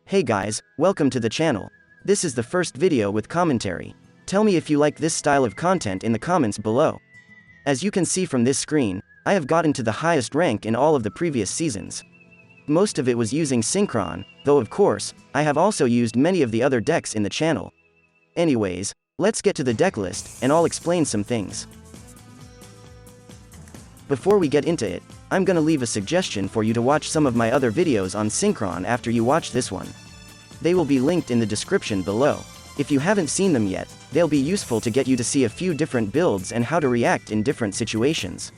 Hey guys, welcome to the channel. This is the first video with commentary. Tell me if you like this style of content in the comments below. As you can see from this screen, I have gotten to the highest rank in all of the previous seasons. Most of it was using Synchron, though of course, I have also used many of the other decks in the channel. Anyways, let's get to the deck list, and I'll explain some things. Before we get into it, I'm gonna leave a suggestion for you to watch some of my other videos on Synchron after you watch this one. They will be linked in the description below. If you haven't seen them yet, they'll be useful to get you to see a few different builds and how to react in different situations.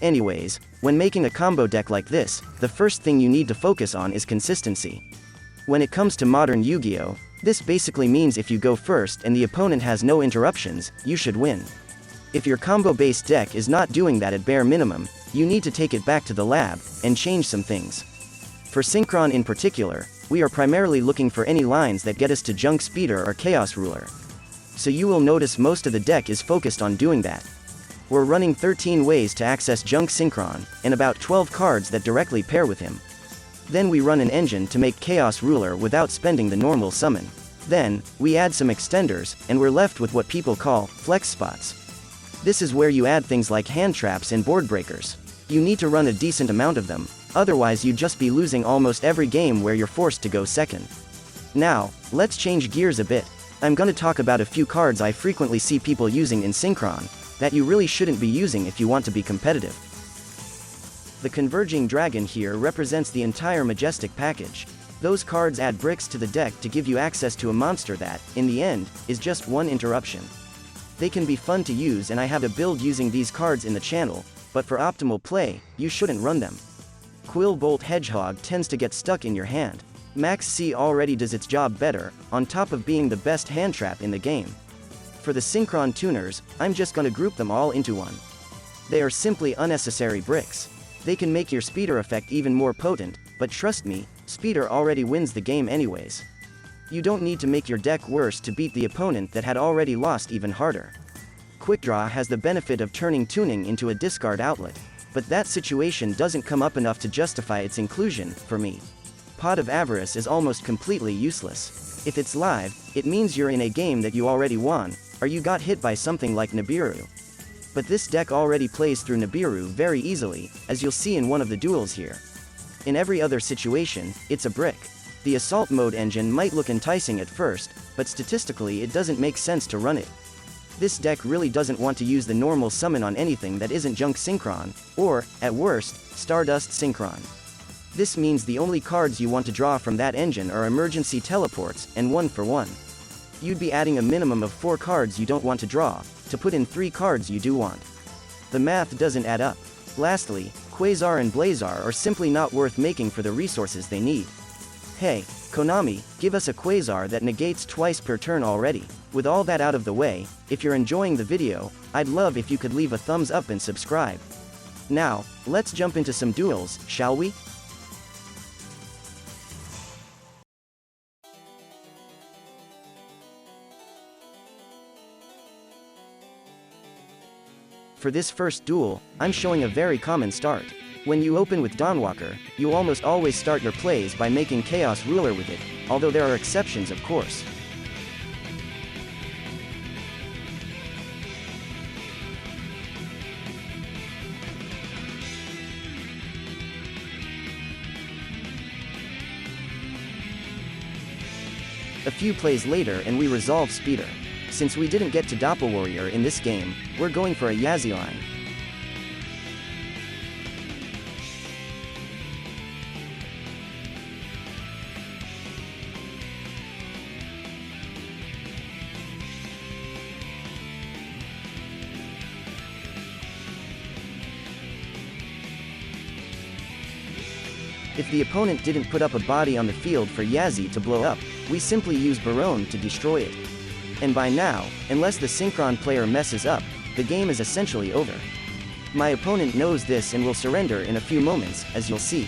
Anyways, when making a combo deck like this, the first thing you need to focus on is consistency. When it comes to modern Yu-Gi-Oh!, this basically means if you go first and the opponent has no interruptions, you should win. If your combo-based deck is not doing that at bare minimum, you need to take it back to the lab, and change some things. For Synchron in particular, we are primarily looking for any lines that get us to Junk Speeder or Chaos Ruler. So you will notice most of the deck is focused on doing that. We're running 13 ways to access Junk Synchron, and about 12 cards that directly pair with him. Then we run an engine to make Chaos Ruler without spending the normal summon. Then, we add some extenders, and we're left with what people call flex spots. This is where you add things like hand traps and board breakers. You need to run a decent amount of them, otherwise you'd just be losing almost every game where you're forced to go second. Now, let's change gears a bit. I'm gonna talk about a few cards I frequently see people using in Synchron, that you really shouldn't be using if you want to be competitive. The Converging Dragon here represents the entire Majestic package. Those cards add bricks to the deck to give you access to a monster that, in the end, is just one interruption. They can be fun to use and I have a build using these cards in the channel, but for optimal play, you shouldn't run them. Quill Bolt Hedgehog tends to get stuck in your hand. Maxx already does its job better, on top of being the best hand trap in the game. For the Synchron tuners, I'm just gonna group them all into one. They are simply unnecessary bricks. They can make your speeder effect even more potent, but trust me, speeder already wins the game anyways. You don't need to make your deck worse to beat the opponent that had already lost even harder. Quickdraw has the benefit of turning tuning into a discard outlet, but that situation doesn't come up enough to justify its inclusion, for me. Pot of Avarice is almost completely useless. If it's live, it means you're in a game that you already won, or you got hit by something like Nibiru. But this deck already plays through Nibiru very easily, as you'll see in one of the duels here. In every other situation, it's a brick. The Assault Mode engine might look enticing at first, but statistically it doesn't make sense to run it. This deck really doesn't want to use the normal summon on anything that isn't Junk Synchron, or, at worst, Stardust Synchron. This means the only cards you want to draw from that engine are emergency teleports, and 1-for-1. You'd be adding a minimum of 4 cards you don't want to draw, to put in 3 cards you do want. The math doesn't add up. Lastly, Quasar and Blazar are simply not worth making for the resources they need. Hey, Konami, give us a Quasar that negates twice per turn already. With all that out of the way, if you're enjoying the video, I'd love if you could leave a thumbs up and subscribe. Now, let's jump into some duels, shall we? For this first duel, I'm showing a very common start. When you open with Dawnwalker, you almost always start your plays by making Chaos Ruler with it, although there are exceptions of course. A few plays later and we resolve Speeder. Since we didn't get to Doppelwarrior in this game, we're going for a Yazzie line. If the opponent didn't put up a body on the field for Yazzie to blow up, we simply use Barone to destroy it. And by now, unless the Synchron player messes up, the game is essentially over. My opponent knows this and will surrender in a few moments, as you'll see.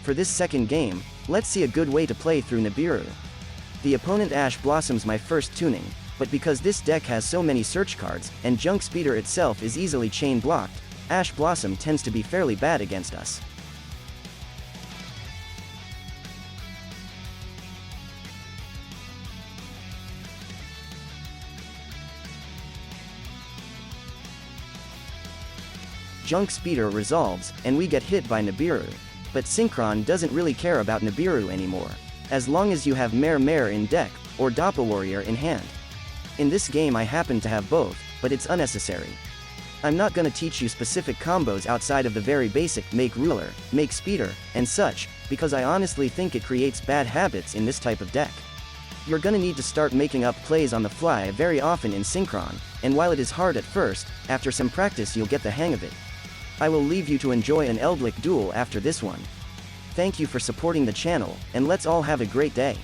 For this second game, let's see a good way to play through Nibiru. The opponent Ash Blossoms my first tuning, but because this deck has so many search cards, and Junk Speeder itself is easily chain blocked, Ash Blossom tends to be fairly bad against us. Junk Speeder resolves, and we get hit by Nibiru. But Synchron doesn't really care about Nibiru anymore, as long as you have Mare Mare in deck, or Doppelwarrior in hand. In this game I happen to have both, but it's unnecessary. I'm not gonna teach you specific combos outside of the very basic make ruler, make speeder, and such, because I honestly think it creates bad habits in this type of deck. You're gonna need to start making up plays on the fly very often in Synchron, and while it is hard at first, after some practice you'll get the hang of it. I will leave you to enjoy an Eldlik duel after this one. Thank you for supporting the channel, and let's all have a great day.